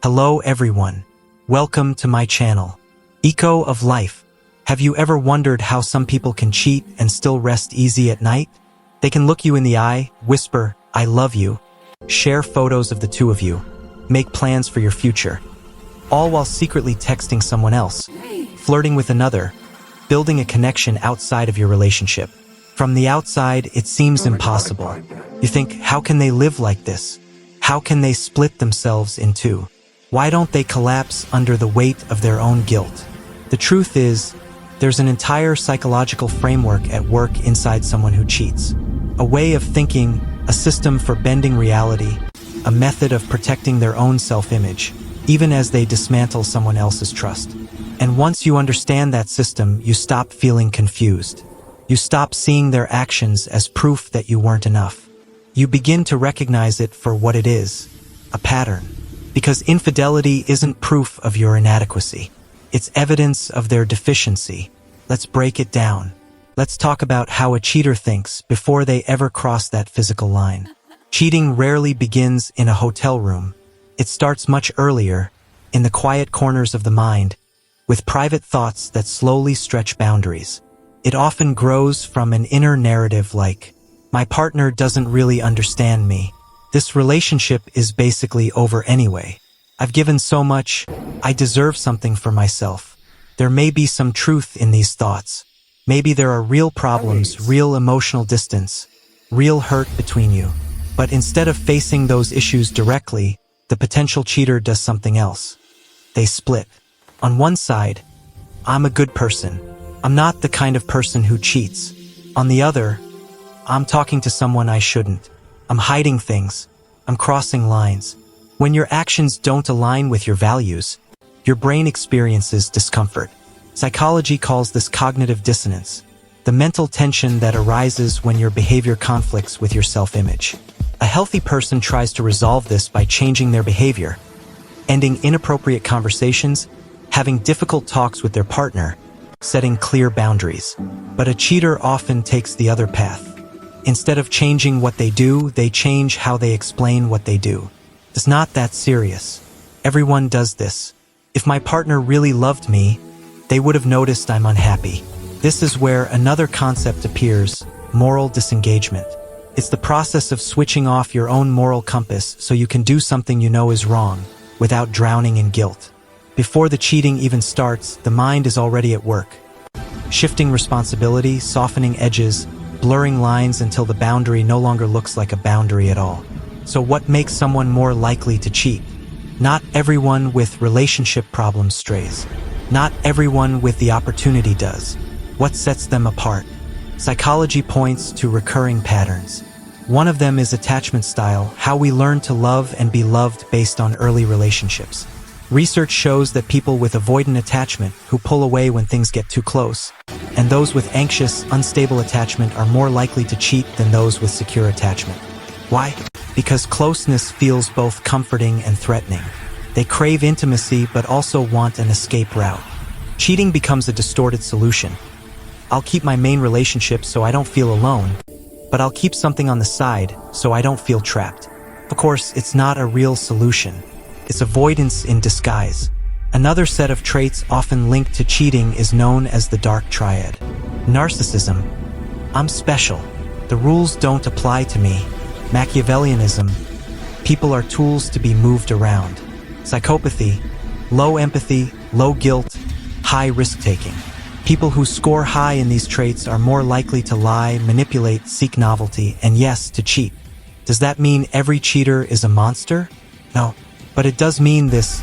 Hello everyone. Welcome to my channel. Echo of Life. Have you ever wondered how some people can cheat and still rest easy at night? They can look you in the eye, whisper, "I love you," share photos of the two of you, make plans for your future, all while secretly texting someone else, flirting with another, building a connection outside of your relationship. From the outside, it seems impossible. You think, how can they live like this? How can they split themselves in two? Why don't they collapse under the weight of their own guilt? The truth is, there's an entire psychological framework at work inside someone who cheats. A way of thinking, a system for bending reality, a method of protecting their own self-image, even as they dismantle someone else's trust. And once you understand that system, you stop feeling confused. You stop seeing their actions as proof that you weren't enough. You begin to recognize it for what it is, a pattern. Because infidelity isn't proof of your inadequacy. It's evidence of their deficiency. Let's break it down. Let's talk about how a cheater thinks before they ever cross that physical line. Cheating rarely begins in a hotel room. It starts much earlier, in the quiet corners of the mind, with private thoughts that slowly stretch boundaries. It often grows from an inner narrative like, "My partner doesn't really understand me. This relationship is basically over anyway. I've given so much, I deserve something for myself." There may be some truth in these thoughts. Maybe there are real problems, real emotional distance, real hurt between you. But instead of facing those issues directly, the potential cheater does something else. They split. On one side, "I'm a good person. I'm not the kind of person who cheats." On the other, "I'm talking to someone I shouldn't. I'm hiding things. I'm crossing lines." When your actions don't align with your values, your brain experiences discomfort. Psychology calls this cognitive dissonance, the mental tension that arises when your behavior conflicts with your self-image. A healthy person tries to resolve this by changing their behavior, ending inappropriate conversations, having difficult talks with their partner, setting clear boundaries. But a cheater often takes the other path. Instead of changing what they do, they change how they explain what they do. It's not that serious. Everyone does this. If my partner really loved me, they would have noticed I'm unhappy. This is where another concept appears, moral disengagement. It's the process of switching off your own moral compass so you can do something you know is wrong, without drowning in guilt. Before the cheating even starts, the mind is already at work. Shifting responsibility, softening edges, blurring lines until the boundary no longer looks like a boundary at all. So what makes someone more likely to cheat? Not everyone with relationship problems strays. Not everyone with the opportunity does. What sets them apart? Psychology points to recurring patterns. One of them is attachment style, how we learn to love and be loved based on early relationships. Research shows that people with avoidant attachment, who pull away when things get too close, and those with anxious, unstable attachment are more likely to cheat than those with secure attachment. Why? Because closeness feels both comforting and threatening. They crave intimacy but also want an escape route. Cheating becomes a distorted solution. I'll keep my main relationship so I don't feel alone, but I'll keep something on the side so I don't feel trapped. Of course, it's not a real solution. It's avoidance in disguise. Another set of traits often linked to cheating is known as the dark triad. Narcissism. I'm special. The rules don't apply to me. Machiavellianism. People are tools to be moved around. Psychopathy. Low empathy, low guilt, high risk-taking. People who score high in these traits are more likely to lie, manipulate, seek novelty, and yes, to cheat. Does that mean every cheater is a monster? No. But it does mean this: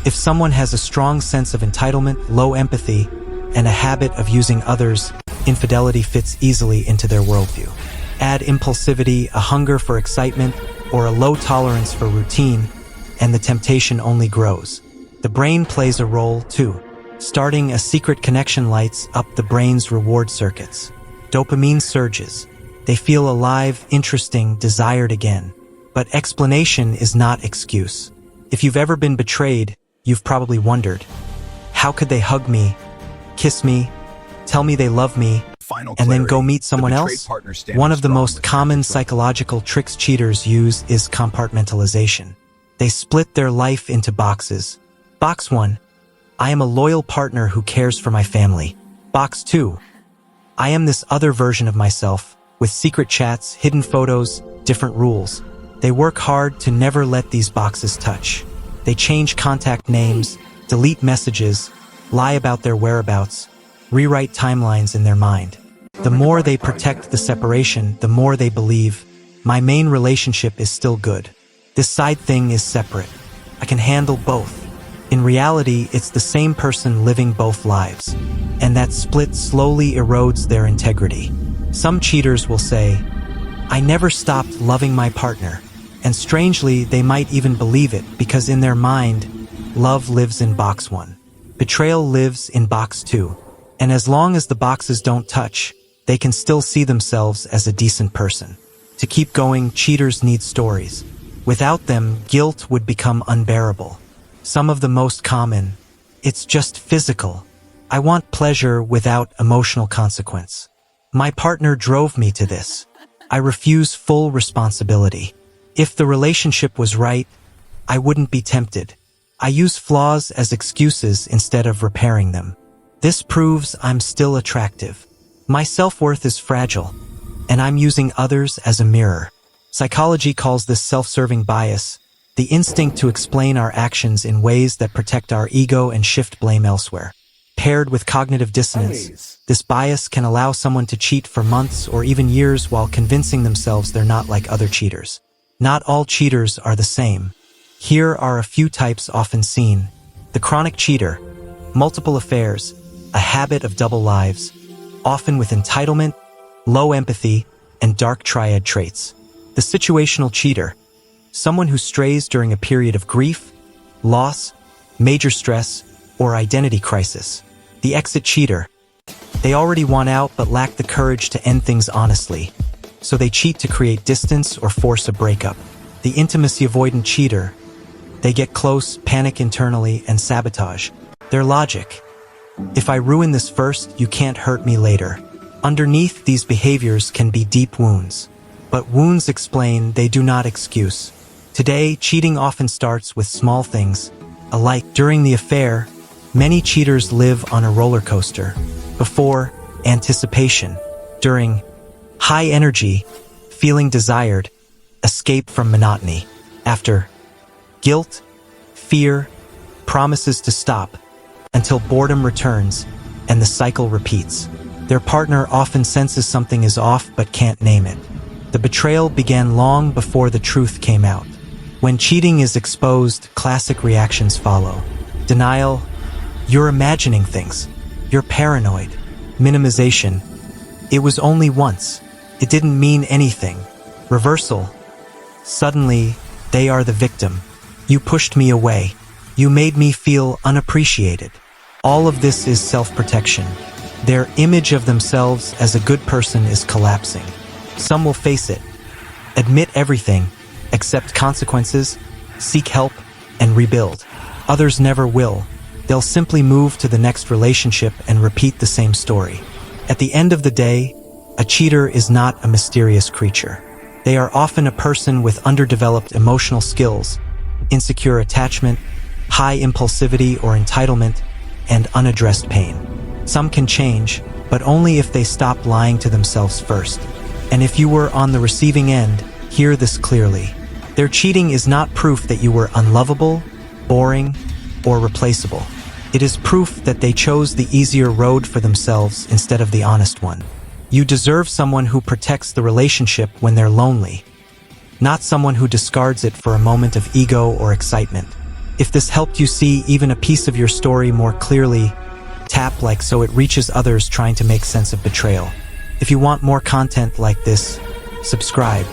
if someone has a strong sense of entitlement, low empathy, and a habit of using others, infidelity fits easily into their worldview. Add impulsivity, a hunger for excitement, or a low tolerance for routine, and the temptation only grows. The brain plays a role too. Starting a secret connection lights up the brain's reward circuits. Dopamine surges. They feel alive, interesting, desired again. But explanation is not excuse. If you've ever been betrayed, you've probably wondered, how could they hug me, kiss me, tell me they love me, and then go meet someone else? One of the most common psychological tricks cheaters use is compartmentalization. They split their life into boxes. Box 1. I am a loyal partner who cares for my family. Box 2. I am this other version of myself, with secret chats, hidden photos, different rules. They work hard to never let these boxes touch. They change contact names, delete messages, lie about their whereabouts, rewrite timelines in their mind. The more they protect the separation, the more they believe, my main relationship is still good. This side thing is separate. I can handle both. In reality, it's the same person living both lives. And that split slowly erodes their integrity. Some cheaters will say, I never stopped loving my partner. And strangely, they might even believe it because in their mind, love lives in box 1. Betrayal lives in box 2. And as long as the boxes don't touch, they can still see themselves as a decent person. To keep going, cheaters need stories. Without them, guilt would become unbearable. Some of the most common, it's just physical. I want pleasure without emotional consequence. My partner drove me to this. I refuse full responsibility. If the relationship was right, I wouldn't be tempted. I use flaws as excuses instead of repairing them. This proves I'm still attractive. My self-worth is fragile, and I'm using others as a mirror. Psychology calls this self-serving bias, the instinct to explain our actions in ways that protect our ego and shift blame elsewhere. Paired with cognitive dissonance, this bias can allow someone to cheat for months or even years while convincing themselves they're not like other cheaters. Not all cheaters are the same. Here are a few types often seen. The chronic cheater, multiple affairs, a habit of double lives, often with entitlement, low empathy, and dark triad traits. The situational cheater, someone who strays during a period of grief, loss, major stress, or identity crisis. The exit cheater, they already want out but lack the courage to end things honestly, so they cheat to create distance or force a breakup. The intimacy avoidant cheater, they get close, panic internally, and sabotage. Their logic, if I ruin this first, you can't hurt me later. Underneath these behaviors can be deep wounds. But wounds explain, they do not excuse. Today, cheating often starts with small things. Alike during the affair, many cheaters live on a roller coaster. Before, anticipation. During, high energy, feeling desired, escape from monotony. After, guilt, fear, promises to stop, until boredom returns and the cycle repeats. Their partner often senses something is off but can't name it. The betrayal began long before the truth came out. When cheating is exposed, classic reactions follow. Denial, you're imagining things. You're paranoid. Minimization, it was only once. It didn't mean anything. Reversal, suddenly, they are the victim. You pushed me away. You made me feel unappreciated. All of this is self-protection. Their image of themselves as a good person is collapsing. Some will face it, admit everything, accept consequences, seek help, and rebuild. Others never will. They'll simply move to the next relationship and repeat the same story. At the end of the day, a cheater is not a mysterious creature. They are often a person with underdeveloped emotional skills, insecure attachment, high impulsivity or entitlement, and unaddressed pain. Some can change, but only if they stop lying to themselves first. And if you were on the receiving end, hear this clearly. Their cheating is not proof that you were unlovable, boring, or replaceable. It is proof that they chose the easier road for themselves instead of the honest one. You deserve someone who protects the relationship when they're lonely, not someone who discards it for a moment of ego or excitement. If this helped you see even a piece of your story more clearly, tap like so it reaches others trying to make sense of betrayal. If you want more content like this, subscribe.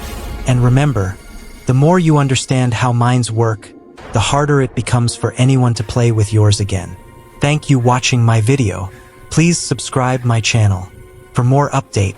And remember, the more you understand how minds work, the harder it becomes for anyone to play with yours again. Thank you for watching my video. Please subscribe my channel for more update